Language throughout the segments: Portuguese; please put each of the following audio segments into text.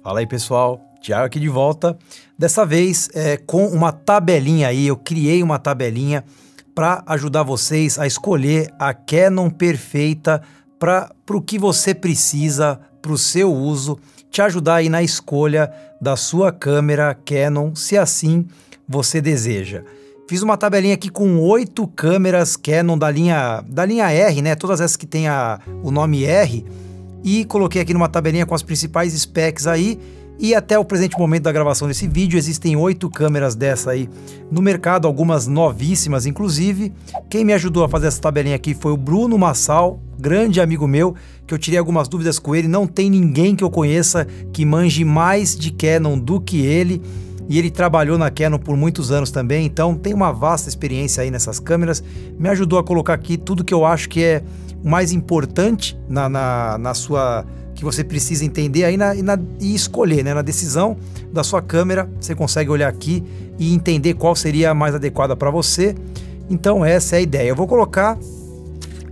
Fala aí, pessoal, Thiago aqui de volta. Dessa vez com uma tabelinha aí, eu criei uma tabelinha para ajudar vocês a escolher a Canon perfeita para o que você precisa, para o seu uso, te ajudar aí na escolha da sua câmera Canon, se assim você deseja. Fiz uma tabelinha aqui com 8 câmeras Canon da linha R, né? Todas essas que tem o nome R. E coloquei aqui numa tabelinha com as principais specs aí. E até o presente momento da gravação desse vídeo existem 8 câmeras dessa aí no mercado, algumas novíssimas inclusive. Quem me ajudou a fazer essa tabelinha aqui foi o Bruno Massal, grande amigo meu, que eu tirei algumas dúvidas com ele. Não tem ninguém que eu conheça que manje mais de Canon do que ele. E ele trabalhou na Canon por muitos anos também, então tem uma vasta experiência aí nessas câmeras. Me ajudou a colocar aqui tudo que eu acho que é o mais importante na sua... que você precisa entender aí e escolher, né? Na decisão da sua câmera, você consegue olhar aqui e entender qual seria a mais adequada para você. Então essa é a ideia. Eu vou colocar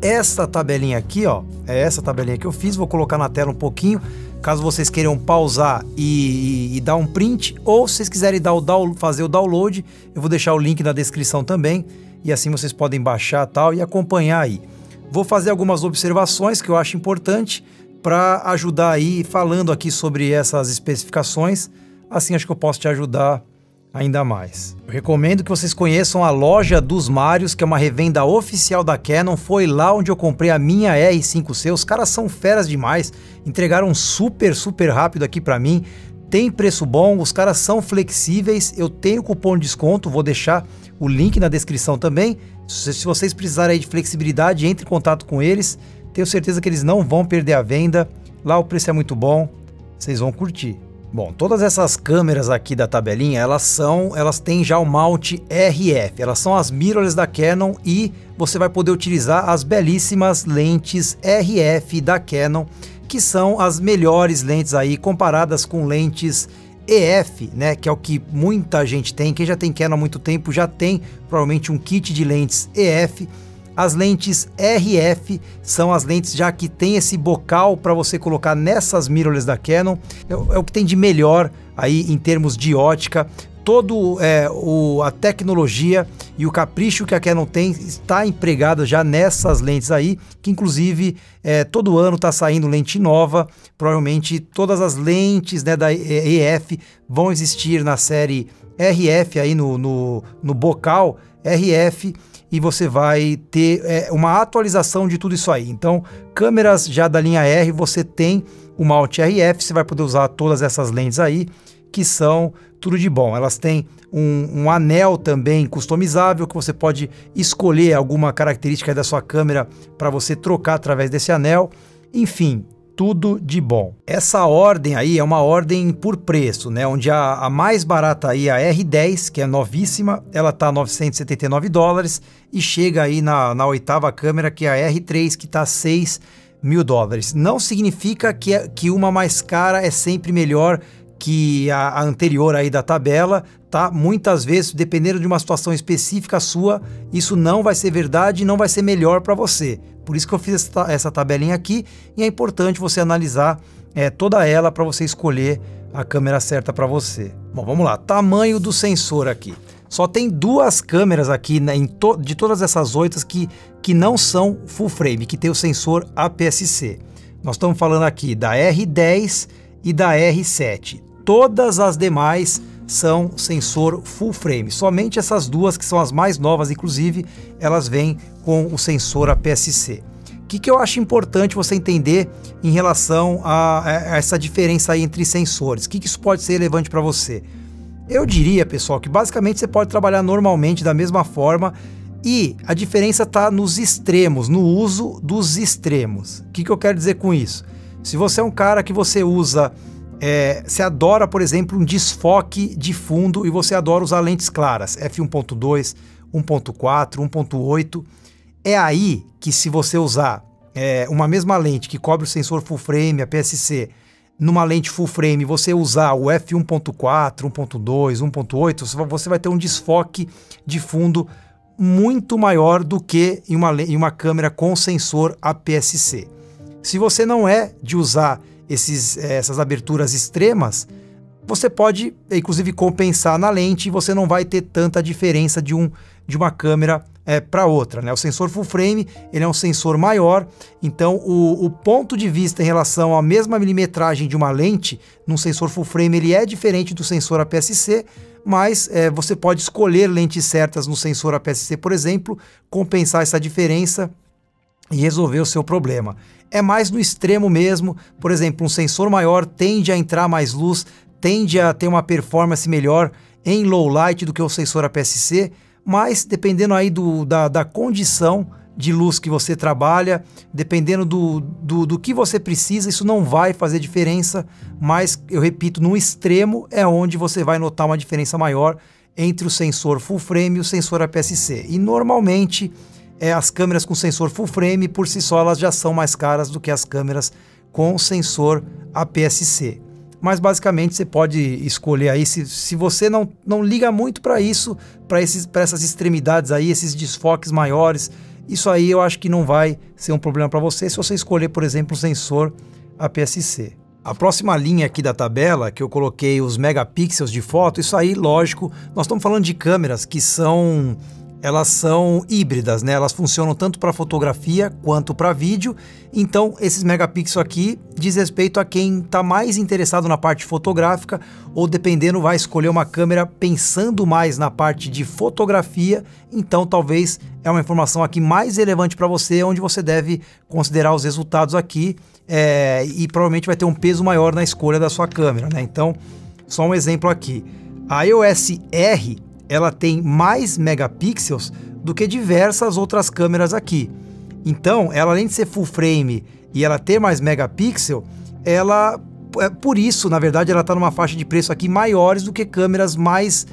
essa tabelinha aqui, ó, é essa tabelinha que eu fiz, vou colocar na tela um pouquinho, caso vocês queiram pausar e dar um print, ou se vocês quiserem fazer o download, eu vou deixar o link na descrição também, e assim vocês podem baixar tal e acompanhar aí. Vou fazer algumas observações que eu acho importante para ajudar aí, falando aqui sobre essas especificações, assim acho que eu posso te ajudar ainda mais. Eu recomendo que vocês conheçam a Loja dos Marios, que é uma revenda oficial da Canon. Foi lá onde eu comprei a minha R5C, os caras são feras demais, entregaram super rápido aqui para mim, tem preço bom, os caras são flexíveis, eu tenho cupom de desconto, vou deixar o link na descrição também. Se vocês precisarem aí de flexibilidade, entre em contato com eles. Tenho certeza que eles não vão perder a venda. Lá o preço é muito bom, vocês vão curtir. Bom, todas essas câmeras aqui da tabelinha, elas têm já o mount RF. Elas são as mirrorless da Canon e você vai poder utilizar as belíssimas lentes RF da Canon, que são as melhores lentes aí comparadas com lentes EF, né, que é o que muita gente tem. Quem já tem Canon há muito tempo já tem provavelmente um kit de lentes EF. As lentes RF são as lentes já que tem esse bocal para você colocar nessas mirrorless da Canon. É o que tem de melhor aí em termos de ótica. A tecnologia e o capricho que a Canon tem está empregado já nessas lentes aí, que inclusive todo ano está saindo lente nova. Provavelmente todas as lentes, né, da EF vão existir na série RF aí no bocal RF, e você vai ter uma atualização de tudo isso aí. Então, câmeras já da linha R, você tem o mount RF, você vai poder usar todas essas lentes aí, que são tudo de bom. Elas têm um anel também customizável, que você pode escolher alguma característica da sua câmera para você trocar através desse anel. Enfim, tudo de bom. Essa ordem aí é uma ordem por preço, né? Onde a mais barata aí, a R10, que é novíssima, ela tá $979 e chega aí na oitava câmera, que é a R3, que tá $6.000. Não significa que uma mais cara é sempre melhor que a anterior aí da tabela, tá? Muitas vezes, dependendo de uma situação específica sua, isso não vai ser verdade e não vai ser melhor para você. Por isso que eu fiz essa tabelinha aqui, e é importante você analisar toda ela para você escolher a câmera certa para você. Bom, vamos lá. Tamanho do sensor aqui. Só tem 2 câmeras aqui, né, de todas essas 8 que não são full frame, que tem o sensor APS-C. Nós estamos falando aqui da R10 e da R7. Todas as demais são sensor full frame. Somente essas 2, que são as mais novas, inclusive, elas vêm com o sensor APS-C. O que eu acho importante você entender em relação a essa diferença aí entre sensores? O que isso pode ser relevante para você? Eu diria, pessoal, que basicamente você pode trabalhar normalmente da mesma forma, e a diferença está nos extremos, no uso dos extremos. O que eu quero dizer com isso? Se você é um cara que você usa... você adora, por exemplo, um desfoque de fundo e você adora usar lentes claras, f1.2, 1.4, 1.8, é aí que, se você usar uma mesma lente que cobre o sensor full frame, APS-C, numa lente full frame, você usar o f1.4, 1.2, 1.8, você vai ter um desfoque de fundo muito maior do que em uma câmera com sensor APS-C. Se você não é de usar essas aberturas extremas, você pode, inclusive, compensar na lente e você não vai ter tanta diferença de uma câmera para outra, né? O sensor full frame, ele é um sensor maior, então o ponto de vista em relação à mesma milimetragem de uma lente, num sensor full frame, ele é diferente do sensor APS-C, mas você pode escolher lentes certas no sensor APS-C, por exemplo, compensar essa diferença e resolver o seu problema. É mais no extremo mesmo, por exemplo, um sensor maior tende a entrar mais luz, tende a ter uma performance melhor em low light do que o sensor APS-C, mas dependendo aí da condição de luz que você trabalha, dependendo do que você precisa, isso não vai fazer diferença, mas eu repito, no extremo é onde você vai notar uma diferença maior entre o sensor full frame e o sensor APS-C. E normalmente as câmeras com sensor full frame, por si só, elas já são mais caras do que as câmeras com sensor APS-C. Mas basicamente você pode escolher aí, se você não liga muito para isso, para essas extremidades aí, esses desfoques maiores, isso aí eu acho que não vai ser um problema para você se você escolher, por exemplo, o sensor APS-C. A próxima linha aqui da tabela, que eu coloquei os megapixels de foto, isso aí, lógico, nós estamos falando de câmeras que elas são híbridas, né? Elas funcionam tanto para fotografia quanto para vídeo. Então, esses megapixels aqui diz respeito a quem está mais interessado na parte fotográfica ou, dependendo, vai escolher uma câmera pensando mais na parte de fotografia. Então, talvez é uma informação aqui mais relevante para você, onde você deve considerar os resultados aqui e provavelmente vai ter um peso maior na escolha da sua câmera, né? Então, só um exemplo aqui. A EOS R, ela tem mais megapixels do que diversas outras câmeras aqui. Então, ela, além de ser full frame e ela ter mais megapixel, por isso, na verdade, ela está numa faixa de preço aqui maiores do que câmeras mais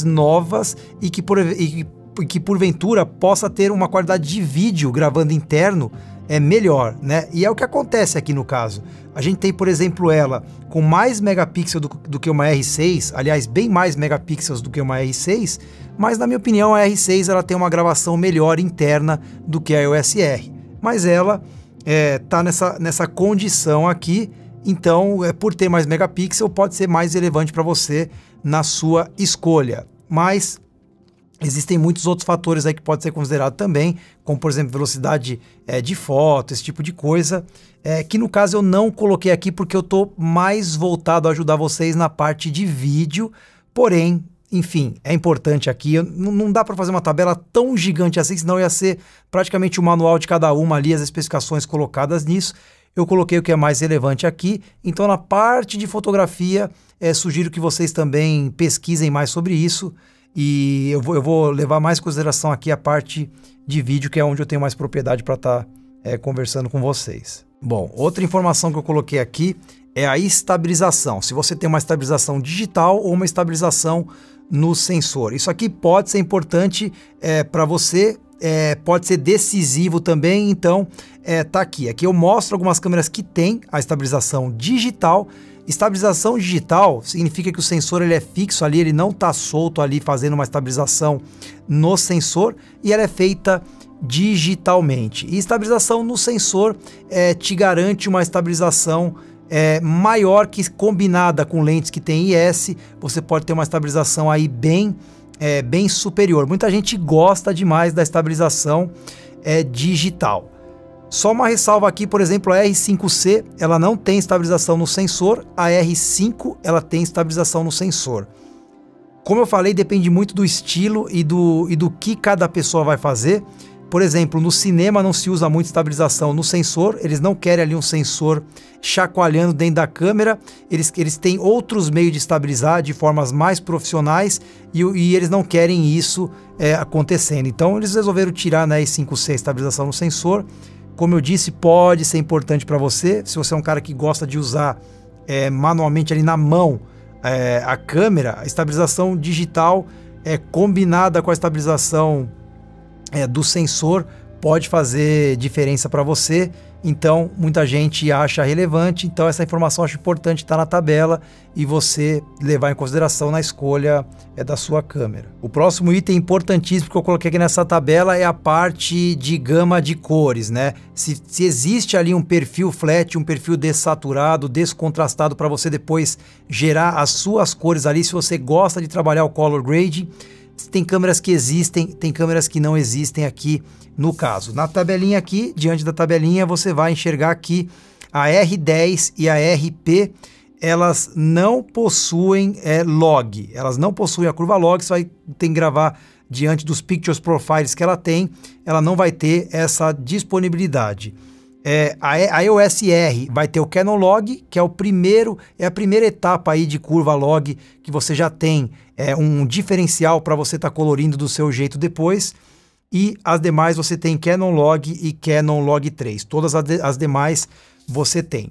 novas e que porventura possa ter uma qualidade de vídeo gravando interno melhor, né? E é o que acontece aqui no caso. A gente tem, por exemplo, ela com mais megapixels do que uma R6, aliás, bem mais megapixels do que uma R6, mas na minha opinião a R6 ela tem uma gravação melhor interna do que a EOS R. Mas ela tá nessa condição aqui, então por ter mais megapixel pode ser mais relevante para você na sua escolha. Mas existem muitos outros fatores aí que pode ser considerado também, como por exemplo velocidade de foto, esse tipo de coisa, que no caso eu não coloquei aqui porque eu estou mais voltado a ajudar vocês na parte de vídeo, porém, enfim, é importante aqui, não dá para fazer uma tabela tão gigante assim, senão ia ser praticamente o manual de cada uma ali, as especificações colocadas nisso. Eu coloquei o que é mais relevante aqui, então na parte de fotografia, sugiro que vocês também pesquisem mais sobre isso, e eu vou levar mais em consideração aqui a parte de vídeo, que é onde eu tenho mais propriedade para estar conversando com vocês. Bom, outra informação que eu coloquei aqui é a estabilização. Se você tem uma estabilização digital ou uma estabilização no sensor. Isso aqui pode ser importante para você, pode ser decisivo também, então tá aqui. Aqui eu mostro algumas câmeras que têm a estabilização digital. Estabilização digital significa que o sensor ele é fixo ali, ele não está solto ali fazendo uma estabilização no sensor e ela é feita digitalmente. E estabilização no sensor te garante uma estabilização maior que combinada com lentes que tem IS, você pode ter uma estabilização aí bem superior. Muita gente gosta demais da estabilização digital. Só uma ressalva aqui, por exemplo, a R5C, ela não tem estabilização no sensor, a R5 ela tem estabilização no sensor. Como eu falei, depende muito do estilo e do que cada pessoa vai fazer. Por exemplo, no cinema não se usa muito estabilização no sensor, eles não querem ali um sensor chacoalhando dentro da câmera, eles têm outros meios de estabilizar de formas mais profissionais e eles não querem isso acontecendo. Então eles resolveram tirar na R5C a estabilização no sensor. Como eu disse, pode ser importante para você, se você é um cara que gosta de usar manualmente ali na mão a câmera, a estabilização digital combinada com a estabilização do sensor pode fazer diferença para você. Então muita gente acha relevante, então essa informação eu acho importante estar na tabela e você levar em consideração na escolha da sua câmera. O próximo item importantíssimo que eu coloquei aqui nessa tabela é a parte de gama de cores, né? Se existe ali um perfil flat, um perfil dessaturado, descontrastado para você depois gerar as suas cores ali, se você gosta de trabalhar o color grading. Tem câmeras que existem, tem câmeras que não existem aqui no caso. Na tabelinha aqui, diante da tabelinha, você vai enxergar que a R10 e a RP, elas não possuem log, elas não possuem a curva log, você vai ter que gravar diante dos pictures profiles que ela tem, ela não vai ter essa disponibilidade. A EOS R vai ter o Canon Log, que é a primeira etapa aí de curva log que você já tem um diferencial para você estar colorindo do seu jeito depois. E as demais você tem Canon Log e Canon Log 3. Todas as demais você tem.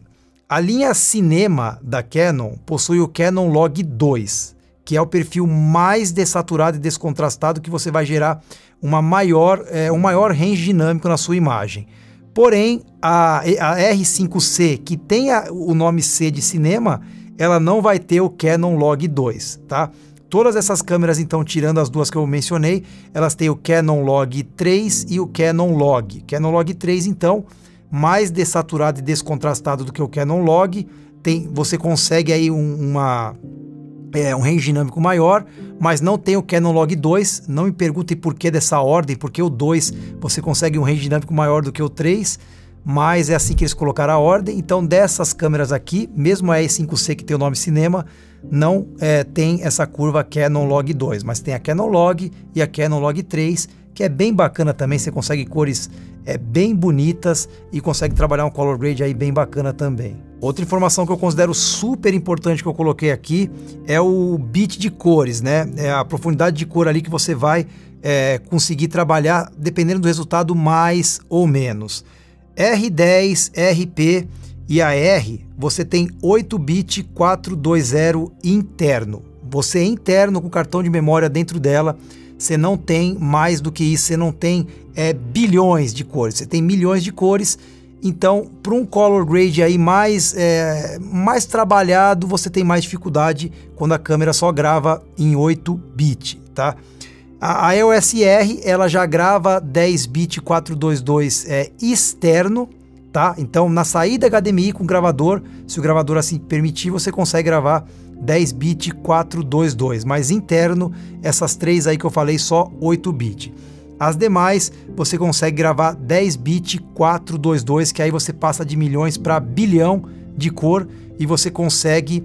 A linha Cinema da Canon possui o Canon Log 2, que é o perfil mais dessaturado e descontrastado, que você vai gerar um maior range dinâmico na sua imagem. Porém, a R5C, que tem o nome C de cinema, ela não vai ter o Canon Log 2, tá? Todas essas câmeras, então, tirando as duas que eu mencionei, elas têm o Canon Log 3 e o Canon Log. Canon Log 3, então, mais dessaturado e descontrastado do que o Canon Log. Você consegue aí um range dinâmico maior, mas não tem o Canon Log 2. Não me perguntem por que dessa ordem, porque o 2 você consegue um range dinâmico maior do que o 3, mas é assim que eles colocaram a ordem. Então dessas câmeras aqui, mesmo a E5C que tem o nome Cinema, não tem essa curva Canon Log 2, mas tem a Canon Log e a Canon Log 3, que é bem bacana também, você consegue cores bem bonitas e consegue trabalhar um color grade aí bem bacana também. Outra informação que eu considero super importante que eu coloquei aqui é o bit de cores, né? É a profundidade de cor ali que você vai conseguir trabalhar dependendo do resultado mais ou menos. R10, RP e a R, você tem 8-bit 420 interno. Você é interno com cartão de memória dentro dela, você não tem mais do que isso, você não tem bilhões de cores, você tem milhões de cores. Então, para um color grade aí mais trabalhado, você tem mais dificuldade quando a câmera só grava em 8-bit, tá? A EOS R, ela já grava 10-bit 422 externo, tá? Então, na saída HDMI com o gravador, se o gravador assim permitir, você consegue gravar 10-bit 422, mas interno, essas três aí que eu falei, só 8-bit. As demais, você consegue gravar 10-bit 422, que aí você passa de milhões para bilhão de cor e você consegue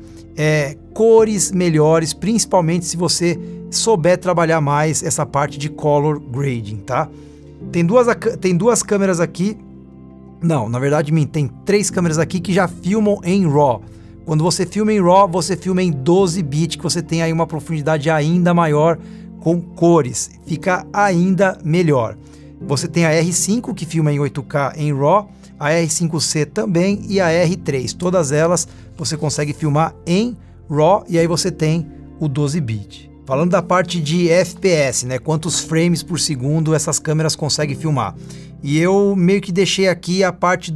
cores melhores, principalmente se você souber trabalhar mais essa parte de color grading, tá? Tem duas câmeras aqui, não, na verdade tem 3 câmeras aqui que já filmam em RAW. Quando você filma em RAW, você filma em 12-bit, que você tem aí uma profundidade ainda maior com cores, fica ainda melhor. Você tem a R5 que filma em 8K em RAW, a R5C também e a R3, todas elas você consegue filmar em RAW e aí você tem o 12-bit. Falando da parte de FPS, né, quantos frames por segundo essas câmeras conseguem filmar. E eu meio que deixei aqui a parte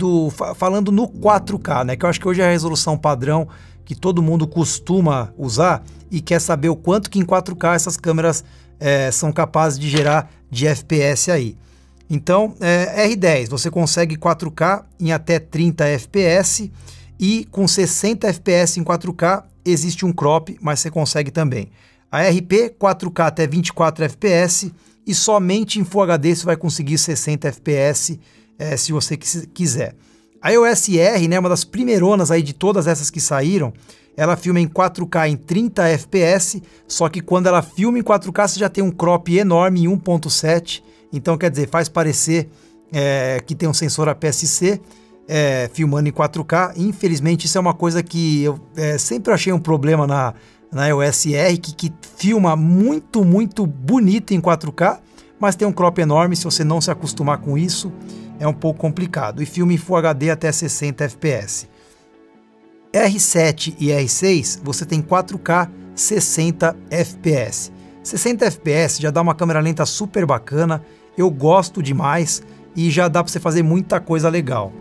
falando no 4K, né, que eu acho que hoje é a resolução padrão que todo mundo costuma usar e quer saber o quanto que em 4K essas câmeras são capazes de gerar de FPS aí. Então, R10, você consegue 4K em até 30 FPS e com 60 FPS em 4K existe um crop, mas você consegue também. A RP, 4K até 24 FPS e somente em Full HD você vai conseguir 60 FPS se você quiser. A EOS R, né, uma das primeironas aí de todas essas que saíram, ela filma em 4K em 30 FPS, só que quando ela filma em 4K você já tem um crop enorme em 1.7, então quer dizer, faz parecer que tem um sensor APS-C filmando em 4K. Infelizmente isso é uma coisa que eu sempre achei um problema na EOS R, que filma muito, muito bonito em 4K, mas tem um crop enorme, se você não se acostumar com isso, é um pouco complicado. E filma em Full HD até 60 FPS. R7 e R6, você tem 4K 60 FPS. 60 FPS já dá uma câmera lenta super bacana, eu gosto demais e já dá para você fazer muita coisa legal.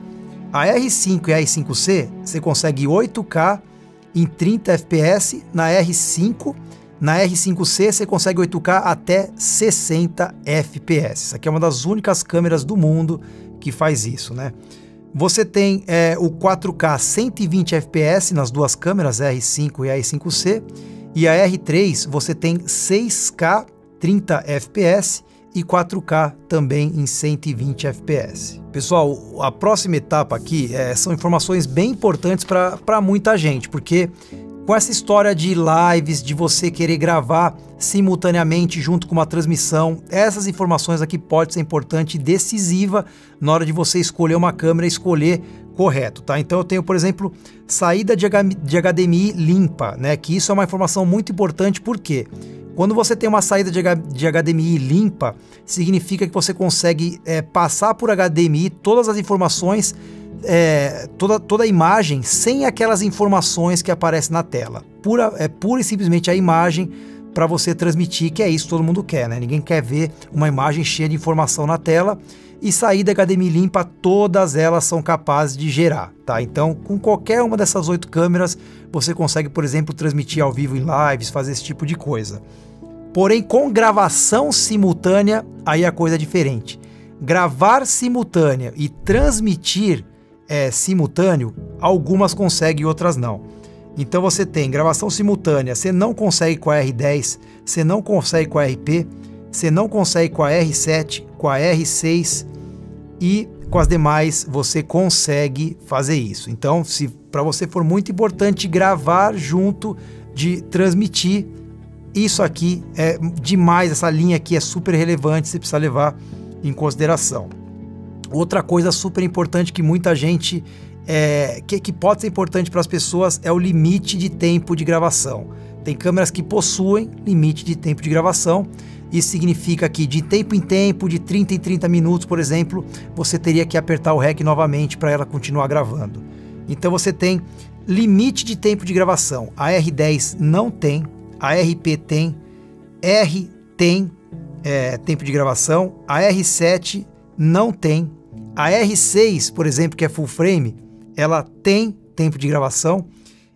A R5 e a R5C, você consegue 8K em 30 FPS na R5. Na R5C você consegue 8K até 60 FPS. Essa aqui é uma das únicas câmeras do mundo que faz isso, né? Você tem o 4K 120 FPS nas duas câmeras, a R5 e a R5C. E a R3 você tem 6K 30 FPS e 4K também em 120 FPS. Pessoal, a próxima etapa aqui são informações bem importantes para muita gente, porque com essa história de lives, de você querer gravar simultaneamente junto com uma transmissão, essas informações aqui podem ser importante e decisiva na hora de você escolher uma câmera e escolher correto, tá? Então eu tenho, por exemplo, saída de HDMI limpa, né? Que isso é uma informação muito importante, porque quando você tem uma saída de HDMI limpa, significa que você consegue passar por HDMI todas as informações, toda a imagem sem aquelas informações que aparecem na tela. Pura e simplesmente a imagem para você transmitir, que é isso que todo mundo quer, né? Ninguém quer ver uma imagem cheia de informação na tela. E saída HDMI limpa, todas elas são capazes de gerar, tá? Então, com qualquer uma dessas 8 câmeras, você consegue, por exemplo, transmitir ao vivo em lives, fazer esse tipo de coisa. Porém, com gravação simultânea, aí a coisa é diferente. Gravar simultânea e transmitir simultâneo, algumas conseguem e outras não. Então você tem gravação simultânea, você não consegue com a R10, você não consegue com a RP, você não consegue com a R7, com a R6 e com as demais você consegue fazer isso. Então, se para você for muito importante gravar junto de transmitir, isso aqui é demais, essa linha aqui é super relevante, você precisa levar em consideração. Outra coisa super importante que muita gente, que pode ser importante para as pessoas, é o limite de tempo de gravação. Tem câmeras que possuem limite de tempo de gravação. Isso significa que de tempo em tempo, de 30 em 30 minutos, por exemplo, você teria que apertar o REC novamente para ela continuar gravando. Então você tem limite de tempo de gravação. A R10 não tem, a RP tem, R tem tempo de gravação, a R7 não tem, a R6, por exemplo, que é full frame, ela tem tempo de gravação,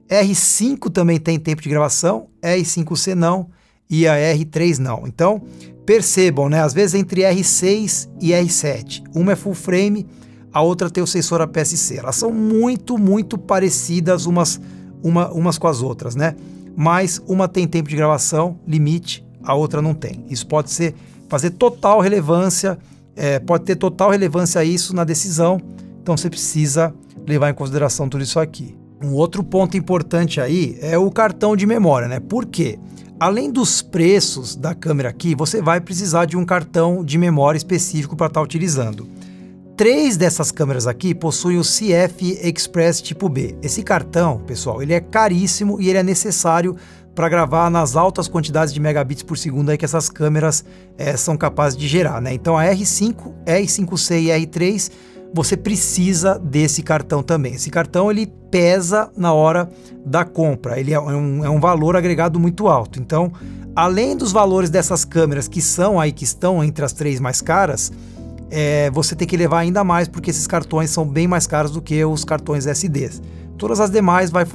R5 também tem tempo de gravação, R5C não, e a R3 não. Então, percebam, né? Às vezes entre R6 e R7, uma é full frame, a outra tem o sensor APS-C. Elas são muito, muito parecidas umas com as outras, né? Mas uma tem tempo de gravação, limite, a outra não tem. Isso pode fazer total relevância, pode ter total relevância isso na decisão, então você precisa levar em consideração tudo isso aqui. Um outro ponto importante aí é o cartão de memória, né? Por quê? Além dos preços da câmera aqui, você vai precisar de um cartão de memória específico para estar utilizando. 3 dessas câmeras aqui possuem o CF Express tipo B. Esse cartão, pessoal, ele é caríssimo e ele é necessário para gravar nas altas quantidades de megabits por segundo aí que essas câmeras são capazes de gerar, né? Então a R5, R5C e R3, você precisa desse cartão também. Esse cartão ele pesa na hora da compra, ele é um valor agregado muito alto. Então, além dos valores dessas câmeras que estão entre as 3 mais caras, você tem que levar ainda mais, porque esses cartões são bem mais caros do que os cartões SD. Todas as demais vão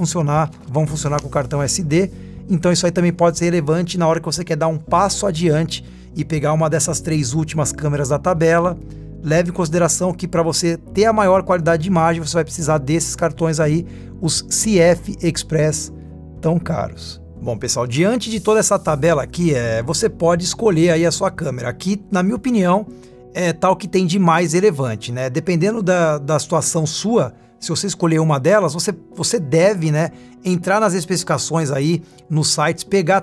funcionar com o cartão SD, então isso aí também pode ser relevante na hora que você quer dar um passo adiante e pegar uma dessas 3 últimas câmeras da tabela. Leve em consideração que para você ter a maior qualidade de imagem, você vai precisar desses cartões aí, os CF Express, tão caros. Bom, pessoal, diante de toda essa tabela aqui, você pode escolher aí a sua câmera. Aqui, na minha opinião, tal que tem de mais relevante, né? Dependendo da situação sua, se você escolher uma delas, você deve, né, entrar nas especificações aí, nos sites, pegar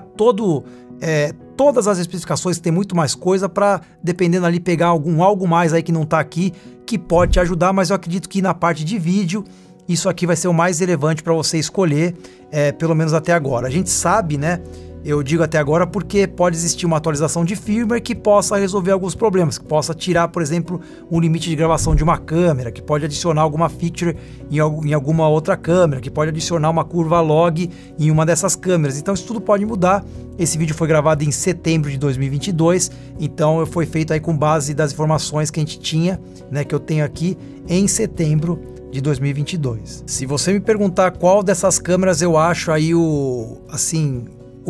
todas as especificações, que tem muito mais coisa, para, dependendo ali, pegar algo mais aí que não está aqui, que pode te ajudar, mas eu acredito que na parte de vídeo, isso aqui vai ser o mais relevante para você escolher, pelo menos até agora. A gente sabe, né, eu digo até agora porque pode existir uma atualização de firmware que possa resolver alguns problemas, que possa tirar, por exemplo, o limite de gravação de uma câmera, que pode adicionar alguma feature em alguma outra câmera, que pode adicionar uma curva log em uma dessas câmeras. Então isso tudo pode mudar. Esse vídeo foi gravado em setembro de 2022, então foi feito aí com base das informações que a gente tinha, né, que eu tenho aqui em setembro de 2022. Se você me perguntar qual dessas câmeras eu acho aí o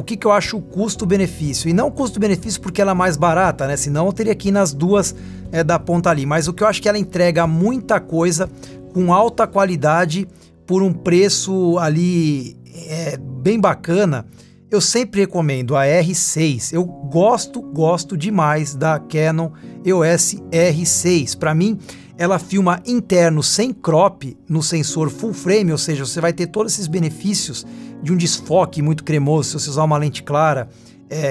que eu acho o custo-benefício, e não custo-benefício porque ela é mais barata, né? Senão eu teria que ir nas duas da ponta ali, mas o que eu acho que ela entrega muita coisa com alta qualidade por um preço ali bem bacana. Eu sempre recomendo a R6. Eu gosto demais da Canon EOS R6. Para mim, ela filma interno sem crop no sensor full frame, ou seja, você vai ter todos esses benefícios de um desfoque muito cremoso se você usar uma lente clara,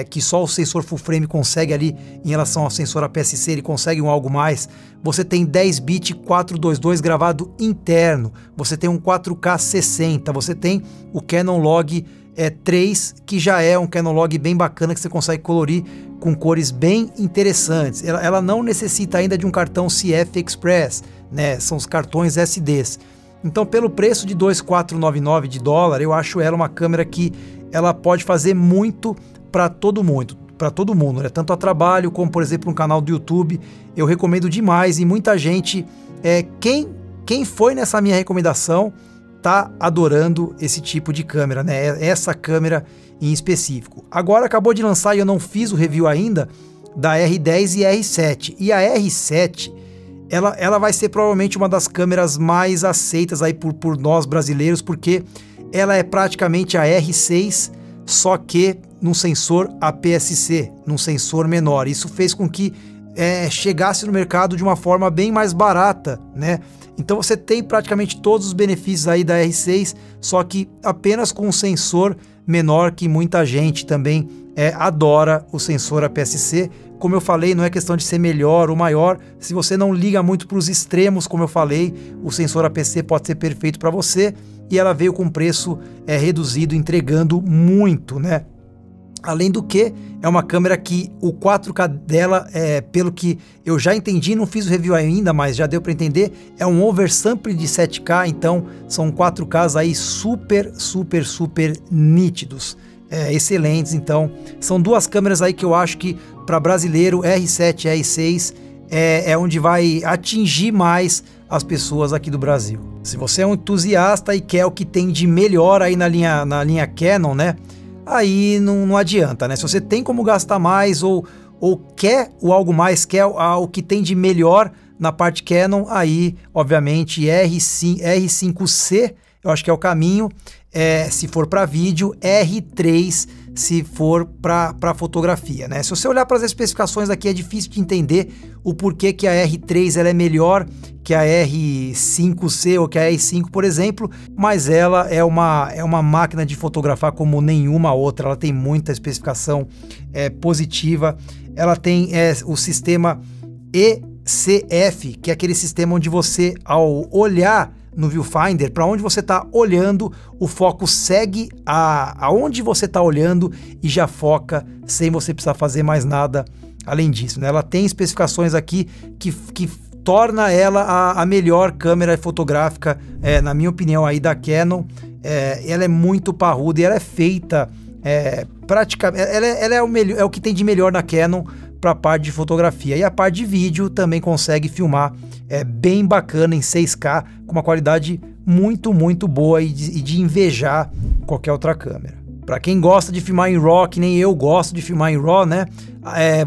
que só o sensor full frame consegue ali em relação ao sensor APS-C, ele consegue algo mais. Você tem 10 bit 422 gravado interno, você tem um 4K 60, você tem o Canon Log 3, que já é um Canon Log bem bacana, que você consegue colorir com cores bem interessantes. Ela não necessita ainda de um cartão CF Express, né? São os cartões SDs. Então, pelo preço de $2.499 de dólar, eu acho ela uma câmera que ela pode fazer muito para todo mundo, né? Tanto a trabalho como, por exemplo, um canal do YouTube. Eu recomendo demais, e muita gente, quem foi nessa minha recomendação, tá adorando esse tipo de câmera, né? Essa câmera em específico. Agora acabou de lançar, e eu não fiz o review ainda, da R10 e R7. E a R7, ela vai ser provavelmente uma das câmeras mais aceitas aí por nós brasileiros, porque ela é praticamente a R6, só que num sensor APS-C, num sensor menor. Isso fez com que chegasse no mercado de uma forma bem mais barata, né? Então você tem praticamente todos os benefícios aí da R6, só que apenas com um sensor menor, que muita gente também adora o sensor APS-C. Como eu falei, não é questão de ser melhor ou maior. Se você não liga muito para os extremos, como eu falei, o sensor APS-C pode ser perfeito para você, e ela veio com preço reduzido, entregando muito, né? Além do que, é uma câmera que o 4K dela, pelo que eu já entendi, não fiz o review ainda, mas já deu para entender, é um oversample de 7K, então são 4Ks aí super nítidos, excelentes. Então são duas câmeras aí que eu acho que para brasileiro, R7 e R6 é onde vai atingir mais as pessoas aqui do Brasil. Se você é um entusiasta e quer o que tem de melhor aí na linha Canon, né? Aí não adianta, né? Se você tem como gastar mais ou quer o algo mais, quer o que tem de melhor na parte Canon, aí, obviamente, R5C, eu acho que é o caminho, se for para vídeo, R3 se for para fotografia, né? Se você olhar para as especificações aqui, é difícil de entender o porquê que a R3 ela é melhor que a R5C ou que a R5, por exemplo, mas ela é uma máquina de fotografar como nenhuma outra. Ela tem muita especificação positiva. Ela tem o sistema ECF, que é aquele sistema onde você, ao olhar no viewfinder, para onde você está olhando, o foco segue aonde você está olhando e já foca sem você precisar fazer mais nada além disso, né? Ela tem especificações aqui que torna ela a melhor câmera fotográfica, na minha opinião, aí da Canon. Ela é muito parruda e ela é feita praticamente, ela é o que tem de melhor na Canon para a parte de fotografia. E a parte de vídeo também consegue filmar bem bacana em 6K, com uma qualidade muito boa e de invejar qualquer outra câmera. Para quem gosta de filmar em RAW, que nem eu gosto de filmar em RAW, né?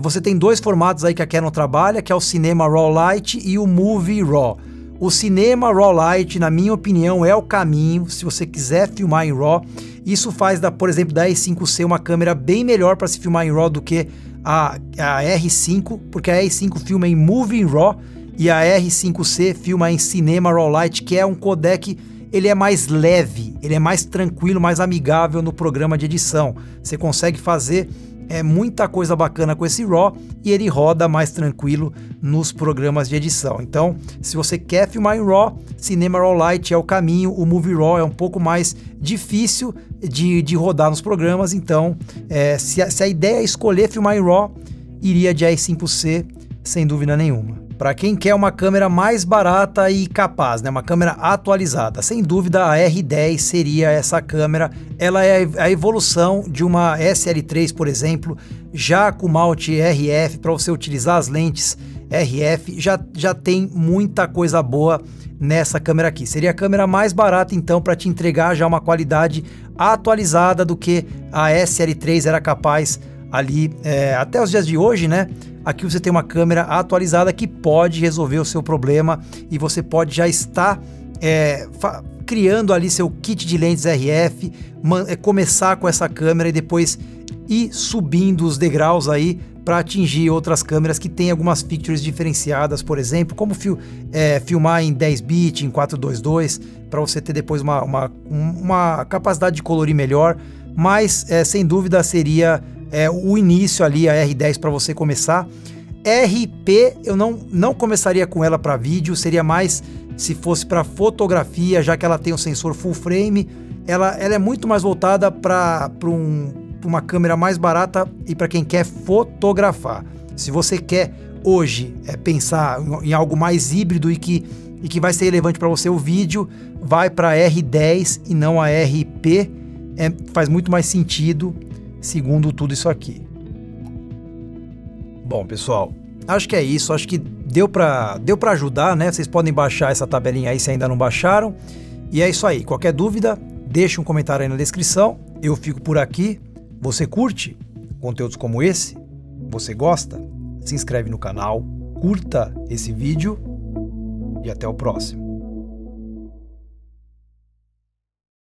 Você tem dois formatos aí que a Canon trabalha, que é o Cinema RAW Lite e o Movie RAW. O Cinema RAW Lite, na minha opinião, é o caminho se você quiser filmar em RAW. Isso faz, por exemplo, da R5C uma câmera bem melhor para se filmar em RAW do que a R5, porque a R5 filma em Movie RAW e a R5C filma em Cinema RAW Lite, que é um codec, ele é mais leve, ele é mais tranquilo, mais amigável no programa de edição. Você consegue fazer muita coisa bacana com esse RAW e ele roda mais tranquilo nos programas de edição. Então, se você quer filmar em RAW, Cinema RAW Lite é o caminho. O Movie RAW é um pouco mais difícil de rodar nos programas. Então, se a ideia é escolher filmar em RAW, iria de R5C sem dúvida nenhuma. Para quem quer uma câmera mais barata e capaz, né, uma câmera atualizada, sem dúvida a R10 seria essa câmera. Ela é a evolução de uma SL3, por exemplo, já com malte RF, para você utilizar as lentes RF, já tem muita coisa boa nessa câmera aqui. Seria a câmera mais barata então para te entregar já uma qualidade atualizada do que a SL3 era capaz ali até os dias de hoje, né? Aqui você tem uma câmera atualizada que pode resolver o seu problema e você pode já estar criando ali seu kit de lentes RF, começar com essa câmera e depois ir subindo os degraus aí para atingir outras câmeras que têm algumas features diferenciadas, por exemplo, como filmar em 10 bit, em 422, para você ter depois uma capacidade de colorir melhor, mas sem dúvida seria o início ali, a R10 para você começar. RP eu não começaria com ela para vídeo, seria mais se fosse para fotografia, já que ela tem um sensor full frame, ela é muito mais voltada para uma câmera mais barata e para quem quer fotografar. Se você quer hoje pensar em algo mais híbrido e que vai ser relevante para você o vídeo, vai para a R10 e não a RP, faz muito mais sentido segundo tudo isso aqui. Bom, pessoal, acho que é isso, acho que deu para ajudar, né? Vocês podem baixar essa tabelinha aí se ainda não baixaram. E é isso aí, qualquer dúvida, deixa um comentário aí na descrição. Eu fico por aqui. Você curte conteúdos como esse? Você gosta? Se inscreve no canal, curta esse vídeo e até o próximo.